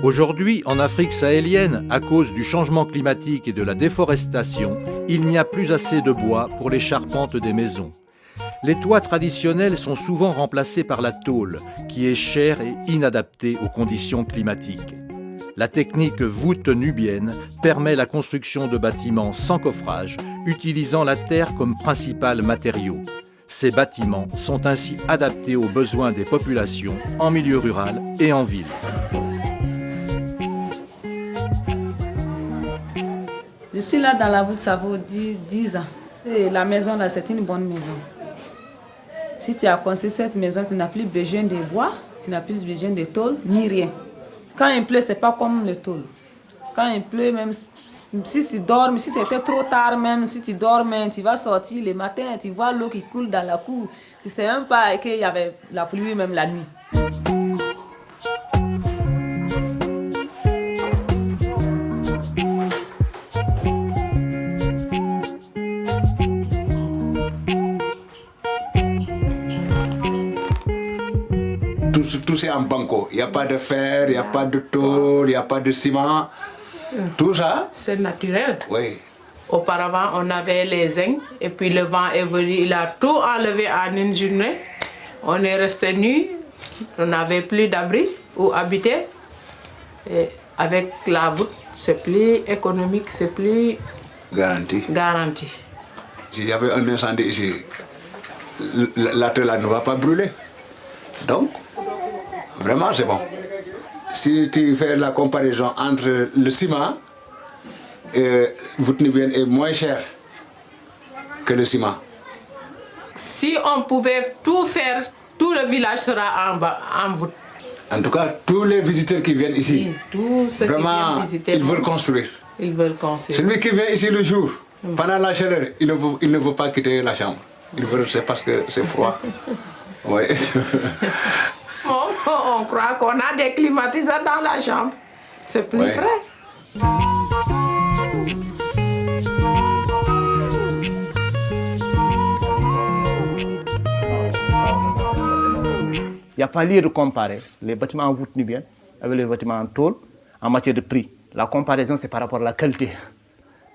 Aujourd'hui, en Afrique sahélienne, à cause du changement climatique et de la déforestation, il n'y a plus assez de bois pour les charpentes des maisons. Les toits traditionnels sont souvent remplacés par la tôle, qui est chère et inadaptée aux conditions climatiques. La technique voûte nubienne permet la construction de bâtiments sans coffrage, utilisant la terre comme principal matériau. Ces bâtiments sont ainsi adaptés aux besoins des populations en milieu rural et en ville. Je suis là dans la voûte, ça vaut 10 ans. Et la maison là, c'est une bonne maison. Si tu as construit cette maison, tu n'as plus besoin de bois, tu n'as plus besoin de tôle, ni rien. Quand il pleut, ce n'est pas comme le tôle. Quand il pleut, même si tu dors, si c'était trop tard, même si tu dors, tu vas sortir le matin, tu vois l'eau qui coule dans la cour. Tu ne sais même pas qu'il y avait la pluie même la nuit. Tout c'est en banco. Il n'y a pas de fer, il n'y a pas de tôle, il n'y a pas de ciment. Tout ça. C'est naturel. Oui. Auparavant, on avait les zincs et puis le vent est venu, il a tout enlevé en une journée. On est resté nus, on n'avait plus d'abri où habiter. Et avec la voûte, c'est plus économique, c'est plus garanti. S'il y avait un incendie ici, la tôle ne va pas brûler. Donc, vraiment, c'est bon. Si tu fais la comparaison entre le ciment, voûte nubienne est moins cher que le ciment. Si on pouvait tout faire, tout le village sera en voûte. En tout cas, tous les visiteurs qui viennent ici, Oui, tous ceux vraiment, qui viennent visiter, ils veulent construire. Ils veulent construire. Celui qui vient ici le jour, pendant la chaleur, il ne veut pas quitter la chambre. Il veut rester parce que c'est froid. Oui. On croit qu'on a des climatiseurs dans la chambre. C'est plus vrai. Il n'y a pas lieu de comparer les bâtiments en voûte nubienne avec les bâtiments en tôle en matière de prix. La comparaison, c'est par rapport à la qualité.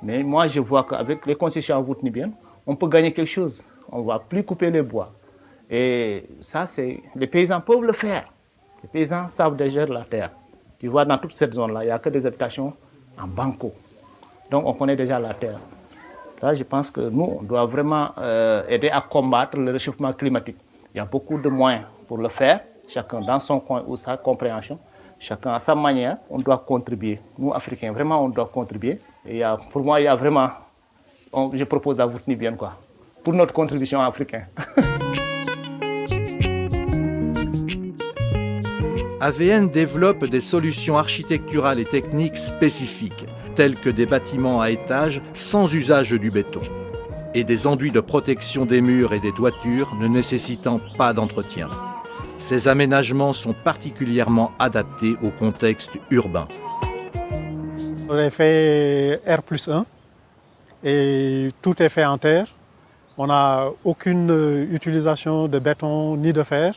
Mais moi, je vois qu'avec les constructions en voûte nubienne, on peut gagner quelque chose. On ne va plus couper les bois. Et ça, les paysans peuvent le faire. Les paysans savent déjà la terre. Tu vois, dans toute cette zone-là, il n'y a que des habitations en banco. Donc, on connaît déjà la terre. Là, je pense que nous, on doit vraiment aider à combattre le réchauffement climatique. Il y a beaucoup de moyens pour le faire, chacun dans son coin ou sa compréhension, chacun à sa manière. On doit contribuer. Nous, Africains, vraiment, on doit contribuer. Et pour moi, il y a vraiment, je propose à vous tenir bien, quoi, pour notre contribution africaine. AVN développe des solutions architecturales et techniques spécifiques, telles que des bâtiments à étages sans usage du béton, et des enduits de protection des murs et des toitures ne nécessitant pas d'entretien. Ces aménagements sont particulièrement adaptés au contexte urbain. On a fait R+1 et tout est fait en terre. On n'a aucune utilisation de béton ni de fer.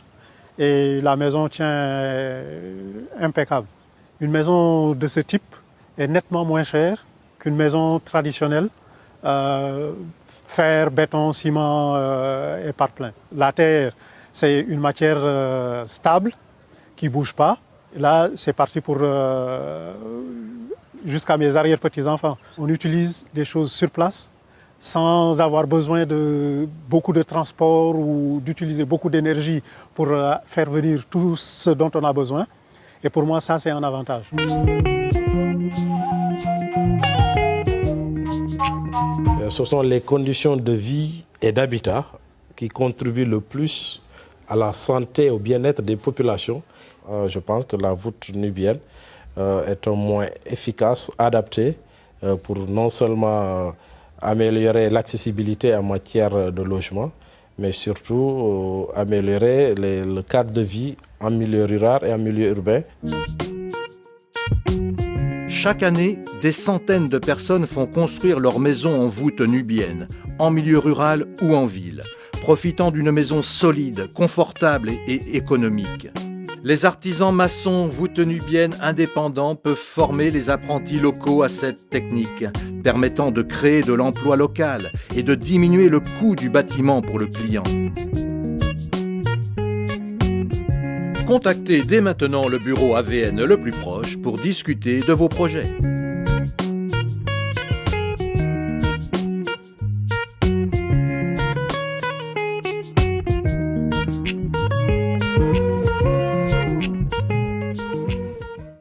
Et la maison tient impeccable. Une maison de ce type est nettement moins chère qu'une maison traditionnelle. Fer, béton, ciment et par plein. La terre, c'est une matière stable qui ne bouge pas. Là, c'est parti pour jusqu'à mes arrière-petits-enfants. On utilise des choses sur place sans avoir besoin de beaucoup de transport ou d'utiliser beaucoup d'énergie pour faire venir tout ce dont on a besoin. Et pour moi, ça, c'est un avantage. Ce sont les conditions de vie et d'habitat qui contribuent le plus à la santé et au bien-être des populations. Je pense que la voûte nubienne est un moyen efficace, adapté pour non seulement améliorer l'accessibilité en matière de logement, mais surtout améliorer le cadre de vie en milieu rural et en milieu urbain. Chaque année, des centaines de personnes font construire leur maison en voûte nubienne, en milieu rural ou en ville, profitant d'une maison solide, confortable et économique. Les artisans maçons voûte-nubiennes indépendants peuvent former les apprentis locaux à cette technique, permettant de créer de l'emploi local et de diminuer le coût du bâtiment pour le client. Contactez dès maintenant le bureau AVN le plus proche pour discuter de vos projets.